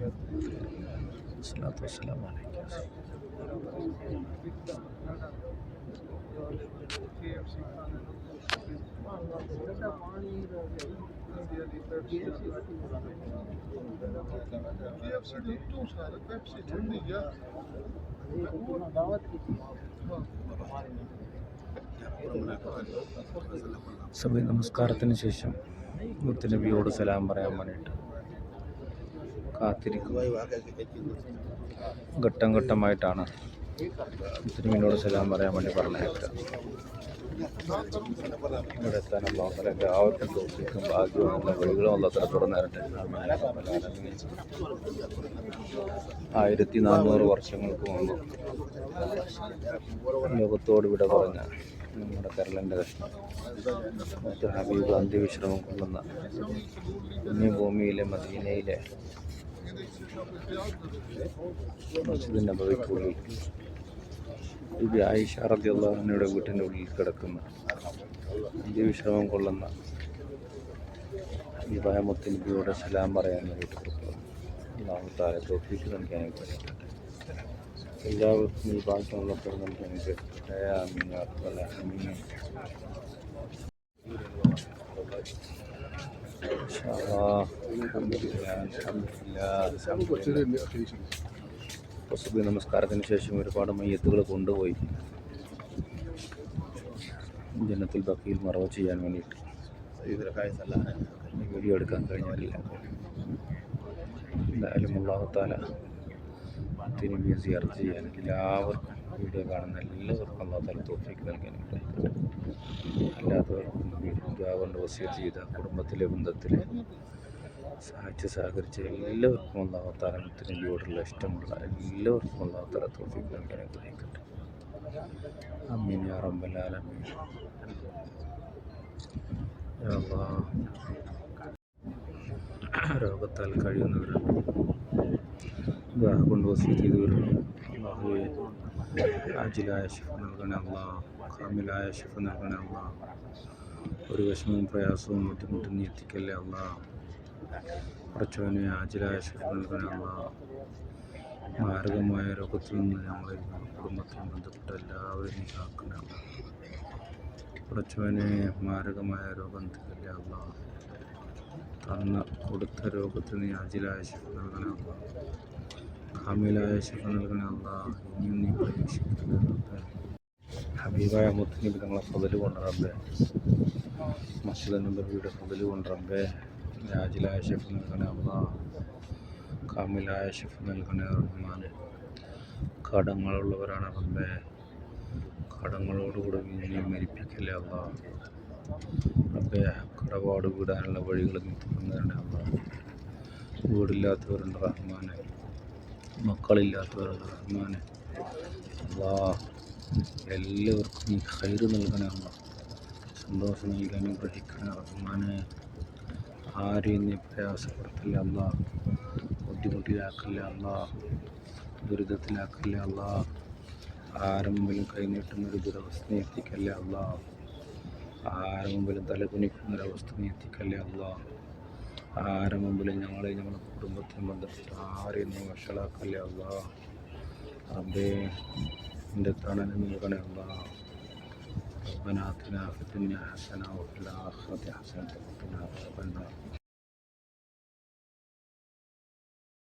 الصلاة والسلام عليك يا سيدي. സഭ നമസ്കാരത്തിന് ശേഷം മുത്തുനബിയോട് സലാം പറയാൻ വേണ്ടിയിട്ട് കാത്തിരിക്കും. ഘട്ടം ഘട്ടമായിട്ടാണ് മുത്തുനബിയോട് സലാം പറയാൻ വേണ്ടി പറഞ്ഞേക്കുക. ഇവിടെ എത്താൻ അല്ലാഹുവിന്റെ എല്ലാവർക്കും തൗഫീഖും ഭാഗ്യവും എല്ലാ വഴികളും അല്ലാഹു തുറന്നു തരട്ടെ. 1400 വർഷങ്ങൾക്ക് മുമ്പ് ലോകത്തോട് വിട പറഞ്ഞ നമ്മുടെ കേരളൻ്റെ കഷ്ണം ഹബീബ് അന്ത്യവിശ്രമം കൊള്ളുന്ന പുണ്യഭൂമിയിലെ മദീനയിലെ മസ്ജിദ് നബവിക്കുള്ളിൽ ബിബി ആയിഷ റളിയല്ലാഹു അൻഹയുടെ വീട്ടിൻ്റെ ഉള്ളിൽ കിടക്കുന്ന അന്ത്യവിശ്രമം കൊള്ളുന്ന ഹബീബായ മുത്തുനബിയോട് സലാം പറയാൻ വേണ്ടിയിട്ട് അല്ലാഹു തആല തൗഫീഖ് നൽകാനായിട്ട് പറ്റട്ടെ. എല്ലാവർക്കും ഈ ഭാഗ്യമുള്ളപ്പോൾ നൽകാൻ പറ്റട്ടെ. ആമീൻ യാ റബ്ബൽ ആലമീൻ. നമസ്കാരത്തിന് ശേഷം ഒരുപാട് മയ്യത്തുകൾ കൊണ്ടുപോയി ജന്നത്തുൽ ബഖീൽ മറവ് ചെയ്യാൻ വേണ്ടിയിട്ട് വീഡിയോ എടുക്കാൻ കഴിഞ്ഞില്ല. എന്തായാലും അല്ലാഹു തആല തിരുമ്മിയെ സിയാറത്ത് ചെയ്യാൻ എല്ലാവർക്കും വീഡിയോ കാണുന്ന എല്ലാവർക്കും അല്ലാഹു തആല തൗഫീഖ് നൽകാനായിട്ട് അല്ലാത്തവർക്കും കൊണ്ട് വസിയത്ത് ചെയ്ത കുടുംബത്തിലെ ബന്ധത്തിൽ സഹായിച്ച് സഹകരിച്ച എല്ലാവർക്കും അല്ലാഹു തആല മുത്തുനബിയോടുള്ള ഇഷ്ടമുള്ള എല്ലാവർക്കും അല്ലാഹു തആല തൗഫീഖ് നൽകാനായിട്ട് ആയിക്കട്ടെ. ആമീൻ യാ റബ്ബൽ ആലമീൻ. യാ അല്ലാഹ്, രോഗത്താൽ കഴിയുന്നവരുണ്ട്, ദുആ കൊണ്ട് വസിയത്ത് ചെയ്തവരുണ്ട്. അല്ലാഹുവേ, ആജിലായ ശിഫ നൽകണേ അല്ലാഹ്, കാമിലായ ശിഫ നൽകണേ അല്ലാഹ്. ഒരു വിഷമവും പ്രയാസവും ബുദ്ധിമുട്ടും നീ എത്തിക്കല്ലേ അല്ലാഹ്. പടച്ചവനെ, ആജിലായ ശിഫ നൽകണേ അല്ലാഹ്. മാരകമായ രോഗത്തിൽ നിന്ന് ഞങ്ങളെ കുടുംബത്തിന് ബന്ധപ്പെട്ട എല്ലാവരും നീ കാക്കണേ അല്ലാഹ്. പടച്ചവനെ, മാരകമായ രോഗം എത്തിക്കല്ലേ അല്ലാഹ്. കൊടുത്ത രോഗത്തിന് നീ ആജിലായ ശിഫ നൽകണേ അല്ലാഹ്. കാമിലായ ശിഫ നൽകണേ അല്ലാഹ്. ഇനിയും നീ പരീക്ഷിക്കല്ലേ റബ്ബേ. ഹബീബായ മുത്തുനബി തങ്ങളെ ഫളല് കൊണ്ട് റബ്ബേ, മസ്ജിദ് നബവിയുടെ ഫളല് കൊണ്ട് റബ്ബേ, ആജിലായ ശിഫ നൽകണേ അല്ലാഹ്. കാമിലായ ശിഫ നൽകണേ റഹ്മാനെ. കടങ്ങളുള്ളവരാണ് റബ്ബേ, കടങ്ങളോടുകൂടെ നീ മരിപ്പിക്കല്ലേ അല്ലാഹ്. റബ്ബേ, കടപാട് വിടാനുള്ള വഴികൾ നീ തുറന്നു തരണേ അല്ലാഹ്. വീടില്ലാത്തവരുണ്ട് റഹ്മാനെ, മക്കളില്ലാത്തവരുണ്ട് റഹ്മാനെ. അല്ലാഹ്, എല്ലാവർക്കും നീ ഖൈറ് നൽകണേ അല്ലാഹ്. സന്തോഷം നൽകി അനുഗ്രഹിക്കണേ റഹ്മാനെ. ആരെയും നീ പ്രയാസപ്പെടുത്തില്ല അല്ലാഹ്, ബുദ്ധിമുട്ടിലാക്കില്ല അല്ലാഹ്, ദുരിതത്തിലാക്കില്ല അല്ലാഹ്. ആരെങ്കിലും കൈനീട്ടുന്നൊരു ദുരവസ്ഥ നീ എത്തിക്കല്ലേ അല്ലാഹ്. ആരെങ്കിലും തലകുനിക്കുന്നൊരവസ്ഥ നീ എത്തിക്കല്ലേ അല്ലാഹ്. ആരെങ്കിലും ഞങ്ങളെ ഞങ്ങളുടെ കുടുംബത്തിന് ബന്ധപ്പെട്ട് ആരെയും നീ വഷളാക്കല്ലേ അല്ലാഹ്. റബ്ബേ, നിന്റെ തണൽ നൽകണേ അല്ലാഹ്. ربنا آتنا في الدنيا حسنة وفي الآخرة حسنة وقنا عذاب النار.